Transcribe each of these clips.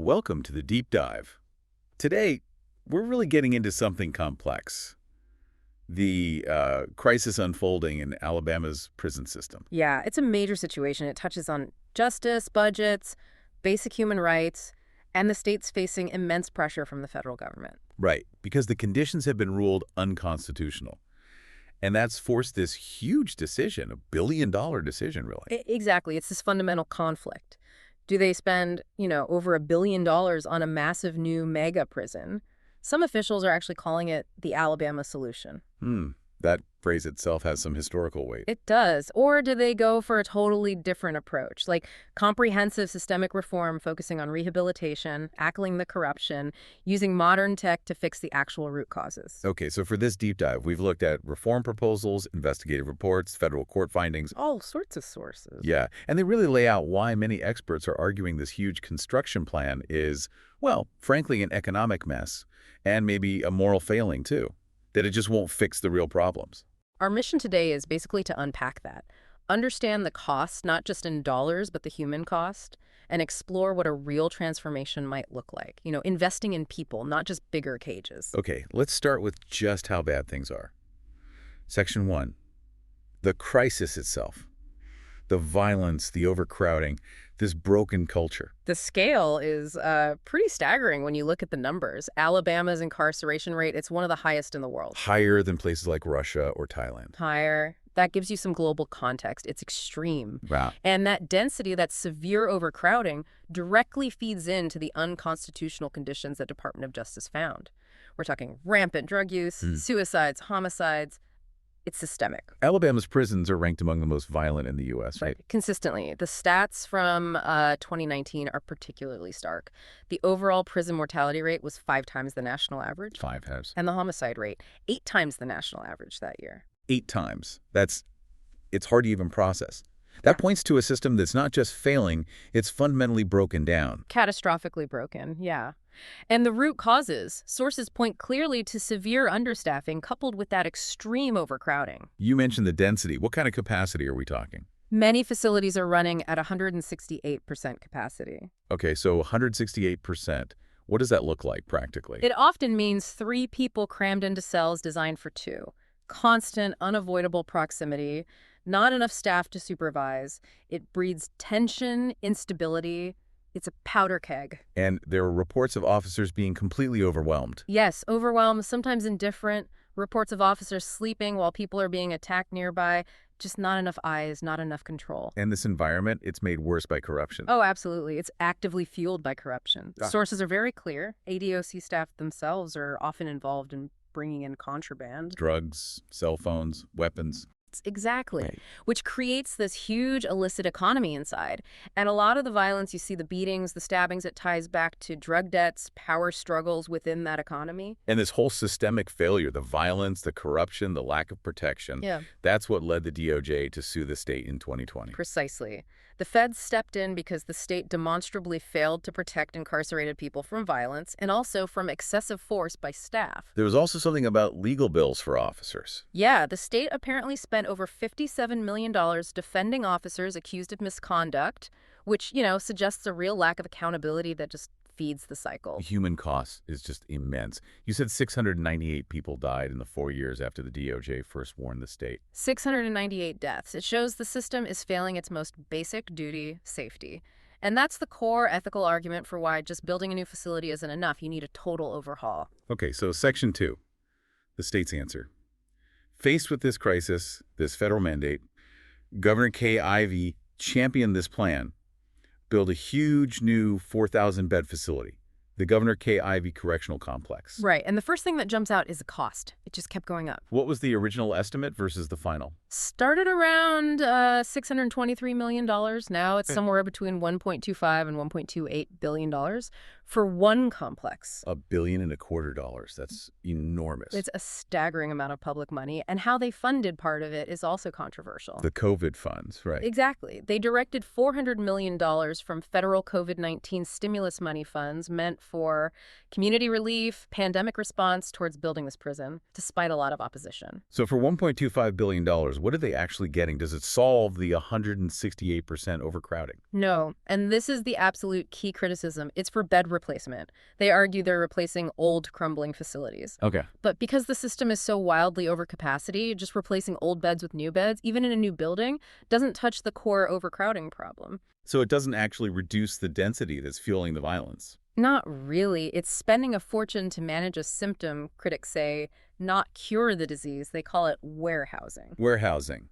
Welcome to the Deep Dive. Today, we're really getting into something complex. The crisis unfolding in Alabama's prison system. Yeah, it's a major situation. It touches on justice, budgets, basic human rights, and the state's facing immense pressure from the federal government. Right, because the conditions have been ruled unconstitutional. And that's forced this huge decision, $1 billion decision, really. Exactly. It's this fundamental conflict. Do they spend, over $1 billion on a massive new mega prison? Some officials are actually calling it the Alabama solution. That phrase itself has some historical weight. It does. Or do they go for a totally different approach, like comprehensive systemic reform focusing on rehabilitation, tackling the corruption, using modern tech to fix the actual root causes? Okay, so for this deep dive, we've looked at reform proposals, investigative reports, federal court findings. All sorts of sources. Yeah, and they really lay out why many experts are arguing this huge construction plan is, well, frankly, an economic mess and maybe a moral failing, too. That it just won't fix the real problems. Our mission today is basically to unpack that, understand the cost, not just in dollars, but the human cost, and explore what a real transformation might look like. Investing in people, not just bigger cages. Okay, let's start with just how bad things are. Section 1, the crisis itself. The violence, the overcrowding, this broken culture. The scale is pretty staggering when you look at the numbers. Alabama's incarceration rate, it's one of the highest in the world. Higher than places like Russia or Thailand. Higher. That gives you some global context. It's extreme. Wow. And that density, that severe overcrowding, directly feeds into the unconstitutional conditions that Department of Justice found. We're talking rampant drug use, suicides, homicides. It's systemic. Alabama's prisons are ranked among the most violent in the U.S., right? Consistently. The stats from 2019 are particularly stark. The overall prison mortality rate was 5 times the national average. 5 times. And the homicide rate, 8 times the national average that year. 8 times. It's hard to even process. That points to a system that's not just failing, it's fundamentally broken down. Catastrophically broken, yeah. And the root causes, sources point clearly to severe understaffing coupled with that extreme overcrowding. You mentioned the density. What kind of capacity are we talking? Many facilities are running at 168% capacity. Okay, so 168%. What does that look like practically? It often means 3 people crammed into cells designed for 2. Constant, unavoidable proximity, not enough staff to supervise. It breeds tension, instability. It's a powder keg. And there are reports of officers being completely overwhelmed. Yes, overwhelmed, sometimes indifferent. Reports of officers sleeping while people are being attacked nearby. Just not enough eyes, not enough control. And this environment, it's made worse by corruption. Oh, absolutely. It's actively fueled by corruption. Sources are very clear. ADOC staff themselves are often involved in bringing in contraband. Drugs, cell phones, weapons. Exactly, Right. Which creates this huge illicit economy inside. And a lot of the violence, you see the beatings, the stabbings, it ties back to drug debts, power struggles within that economy. And this whole systemic failure, the violence, the corruption, the lack of protection, that's what led the DOJ to sue the state in 2020. Precisely. The feds stepped in because the state demonstrably failed to protect incarcerated people from violence and also from excessive force by staff. There was also something about legal bills for officers. Yeah, the state apparently spent over $57 million defending officers accused of misconduct, which, suggests a real lack of accountability that just feeds the cycle. The human cost is just immense. You said 698 people died in the 4 years after the DOJ first warned the state. 698 deaths. It shows the system is failing its most basic duty, safety. And that's the core ethical argument for why just building a new facility isn't enough. You need a total overhaul. Okay, so Section 2, the state's answer. Faced with this crisis, this federal mandate, Governor Kay Ivey championed this plan, build a huge new 4,000-bed facility, the Governor Kay Ivey Correctional Complex. Right, and the first thing that jumps out is the cost. It just kept going up. What was the original estimate versus the final? Started around $623 million. Now it's somewhere between $1.25 and $1.28 billion for one complex. $1.25 billion. That's enormous. It's a staggering amount of public money, and how they funded part of it is also controversial. The COVID funds, right? Exactly. They directed $400 million from federal COVID-19 stimulus money funds meant for community relief, pandemic response towards building this prison, despite a lot of opposition. So for $1.25 billion, what are they actually getting? Does it solve the 168% overcrowding? No, and this is the absolute key criticism. It's for bed replacement. They argue they're replacing old, crumbling facilities. Okay. But because the system is so wildly over capacity, just replacing old beds with new beds, even in a new building, doesn't touch the core overcrowding problem. So it doesn't actually reduce the density that's fueling the violence? Not really. It's spending a fortune to manage a symptom, critics say, not cure the disease. They call it warehousing. Warehousing.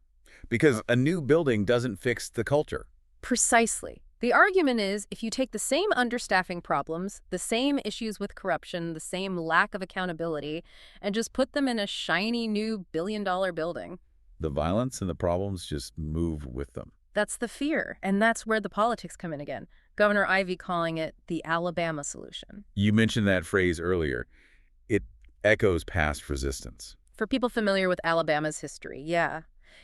Because a new building doesn't fix the culture. Precisely. The argument is, if you take the same understaffing problems, the same issues with corruption, the same lack of accountability, and just put them in a shiny new billion-dollar building. The violence and the problems just move with them. That's the fear, and that's where the politics come in again. Governor Ivey calling it the Alabama solution. You mentioned that phrase earlier. It echoes past resistance. For people familiar with Alabama's history, yeah.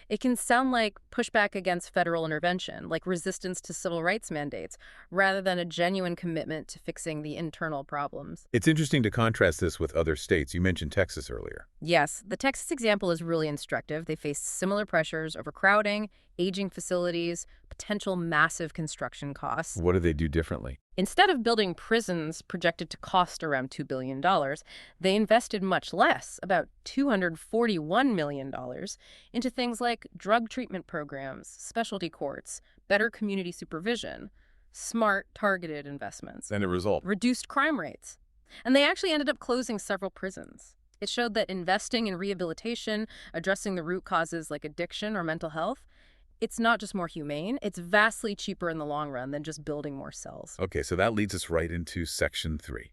It can sound like pushback against federal intervention, like resistance to civil rights mandates, rather than a genuine commitment to fixing the internal problems. It's interesting to contrast this with other states. You mentioned Texas earlier. Yes, the Texas example is really instructive. They face similar pressures, overcrowding, aging facilities, potential massive construction costs. What do they do differently? Instead of building prisons projected to cost around $2 billion, they invested much less, about $241 million, into things like drug treatment programs, specialty courts, better community supervision, smart, targeted investments. And the result? Reduced crime rates. And they actually ended up closing several prisons. It showed that investing in rehabilitation, addressing the root causes like addiction or mental health, it's not just more humane, it's vastly cheaper in the long run than just building more cells. Okay, so that leads us right into Section 3,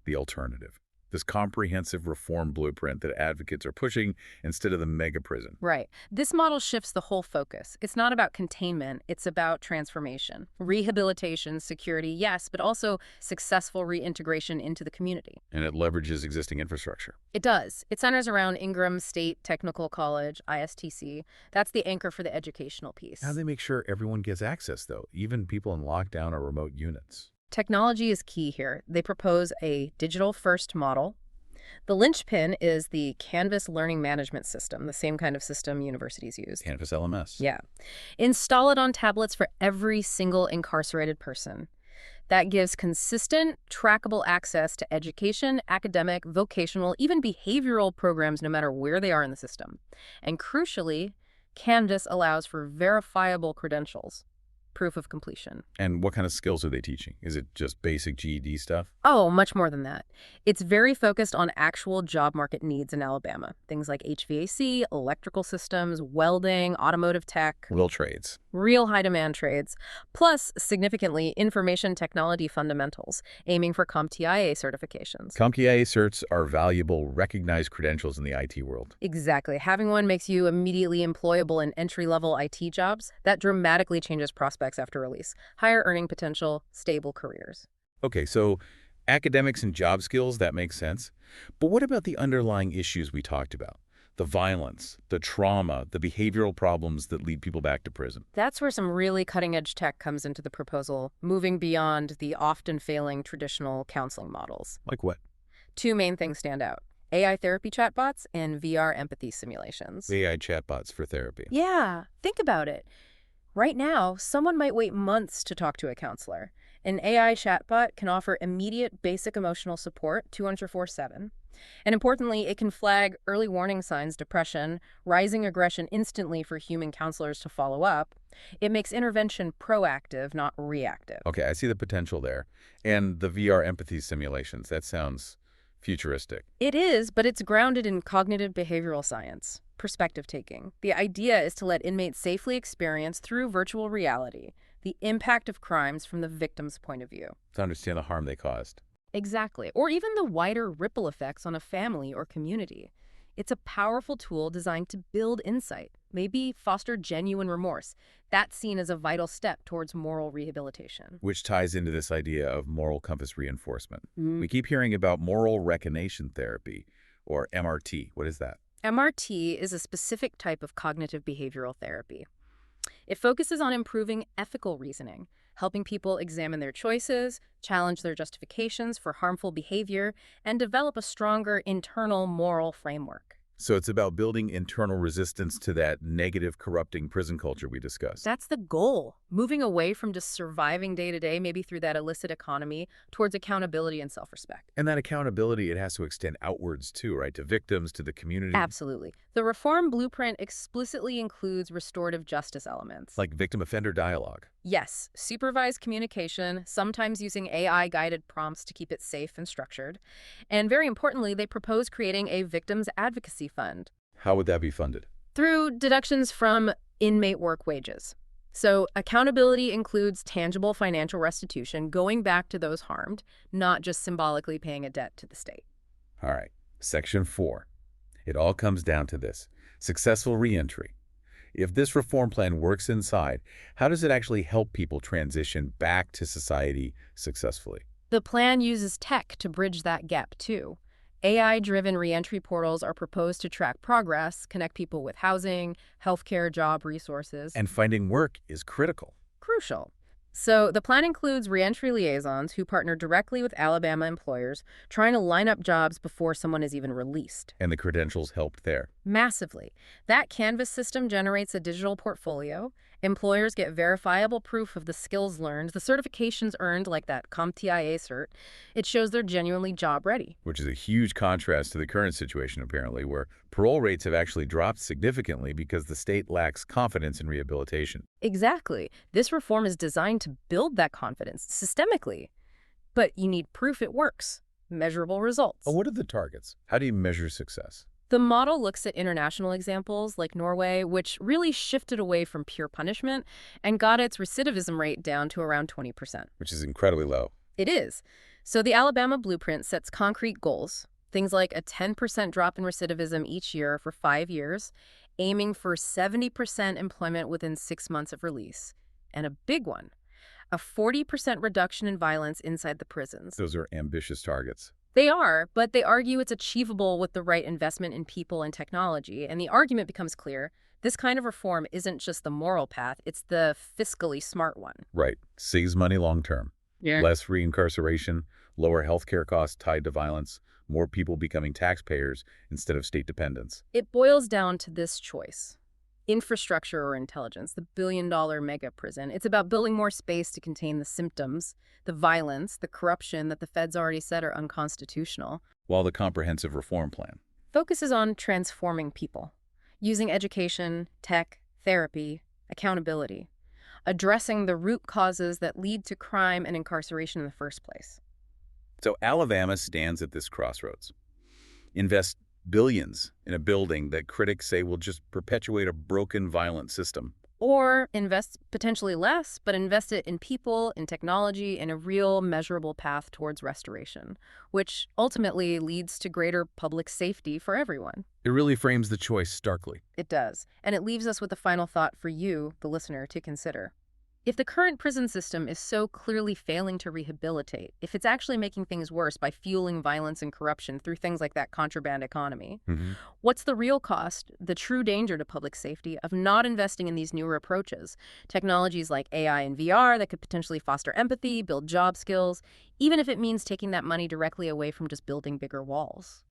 the alternative. This comprehensive reform blueprint that advocates are pushing instead of the mega prison. Right. This model shifts the whole focus. It's not about containment, it's about transformation. Rehabilitation, security, yes, but also successful reintegration into the community. And it leverages existing infrastructure. It does. It centers around Ingram State Technical College, ISTC. That's the anchor for the educational piece. How do they make sure everyone gets access, though, even people in lockdown or remote units? Technology is key here. They propose a digital-first model. The linchpin is the Canvas learning management system, the same kind of system universities use. Canvas LMS. Yeah. Install it on tablets for every single incarcerated person. That gives consistent, trackable access to education, academic, vocational, even behavioral programs no matter where they are in the system. And crucially, Canvas allows for verifiable credentials. Proof of completion. And what kind of skills are they teaching? Is it just basic GED stuff? Oh, much more than that. It's very focused on actual job market needs in Alabama. Things like HVAC, electrical systems, welding, automotive tech. Real trades. Real high-demand trades. Plus, significantly, information technology fundamentals, aiming for CompTIA certifications. CompTIA certs are valuable, recognized credentials in the IT world. Exactly. Having one makes you immediately employable in entry-level IT jobs. That dramatically changes prospects after release. Higher earning potential, stable careers. Okay, so academics and job skills, that makes sense. But what about the underlying issues we talked about? The violence, the trauma, the behavioral problems that lead people back to prison. That's where some really cutting-edge tech comes into the proposal, moving beyond the often failing traditional counseling models. Like what? Two main things stand out: AI therapy chatbots and VR empathy simulations. AI chatbots for therapy. Yeah, think about it. Right now, someone might wait months to talk to a counselor. An AI chatbot can offer immediate basic emotional support 24/7. And importantly, it can flag early warning signs, depression, rising aggression instantly for human counselors to follow up. It makes intervention proactive, not reactive. Okay, I see the potential there. And the VR empathy simulations, that sounds futuristic. It is, but it's grounded in cognitive behavioral science, perspective taking. The idea is to let inmates safely experience through virtual reality the impact of crimes from the victim's point of view. To understand the harm they caused. Exactly. Or even the wider ripple effects on a family or community. It's a powerful tool designed to build insight, maybe foster genuine remorse. That's seen as a vital step towards moral rehabilitation. Which ties into this idea of moral compass reinforcement. We keep hearing about moral recognition therapy, or MRT. What is that? MRT is a specific type of cognitive behavioral therapy. It focuses on improving ethical reasoning, helping people examine their choices, challenge their justifications for harmful behavior, and develop a stronger internal moral framework. So it's about building internal resistance to that negative, corrupting prison culture we discussed. That's the goal, moving away from just surviving day to day, maybe through that illicit economy, towards accountability and self-respect. And that accountability, it has to extend outwards too, right? To victims, to the community. Absolutely. The reform blueprint explicitly includes restorative justice elements. Like victim-offender dialogue. Yes, supervised communication, sometimes using AI-guided prompts to keep it safe and structured. And very importantly, they propose creating a victims advocacy fund How would that be funded? through deductions from inmate work wages. So accountability includes tangible financial restitution going back to those harmed, not just symbolically paying a debt to the state. All right, Section 4. It all comes down to this: successful reentry. If this reform plan works inside, how does it actually help people transition back to society successfully? The plan uses tech to bridge that gap, too. AI-driven reentry portals are proposed to track progress, connect people with housing, healthcare, job resources. And finding work is critical. Crucial. So the plan includes reentry liaisons who partner directly with Alabama employers, trying to line up jobs before someone is even released. And the credentials helped there. Massively. That Canvas system generates a digital portfolio. Employers get verifiable proof of the skills learned, the certifications earned, like that CompTIA cert. It shows they're genuinely job ready. Which is a huge contrast to the current situation, apparently, where parole rates have actually dropped significantly because the state lacks confidence in rehabilitation. Exactly. This reform is designed to build that confidence systemically. But you need proof it works. Measurable results. Oh, what are the targets? How do you measure success? The model looks at international examples like Norway, which really shifted away from pure punishment and got its recidivism rate down to around 20%. Which is incredibly low. It is. So the Alabama blueprint sets concrete goals, things like a 10% drop in recidivism each year for 5 years, aiming for 70% employment within 6 months of release. And a big one, a 40% reduction in violence inside the prisons. Those are ambitious targets. They are, but they argue it's achievable with the right investment in people and technology. And the argument becomes clear. This kind of reform isn't just the moral path, it's the fiscally smart one. Right. Saves money long term. Yeah. Less reincarceration, lower healthcare costs tied to violence, more people becoming taxpayers instead of state dependents. It boils down to this choice. Infrastructure or intelligence, the billion-dollar mega prison. It's about building more space to contain the symptoms, the violence, the corruption that the feds already said are unconstitutional. While the comprehensive reform plan Focuses on transforming people, using education, tech, therapy, accountability, addressing the root causes that lead to crime and incarceration in the first place. So Alabama stands at this crossroads. Invest billions in a building that critics say will just perpetuate a broken, violent system. Or invest potentially less, but invest it in people, in technology, in a real measurable path towards restoration, which ultimately leads to greater public safety for everyone. It really frames the choice starkly. It does. And it leaves us with a final thought for you, the listener, to consider. If the current prison system is so clearly failing to rehabilitate, if it's actually making things worse by fueling violence and corruption through things like that contraband economy, what's the real cost, the true danger to public safety of not investing in these newer approaches? Technologies like AI and VR that could potentially foster empathy, build job skills, even if it means taking that money directly away from just building bigger walls.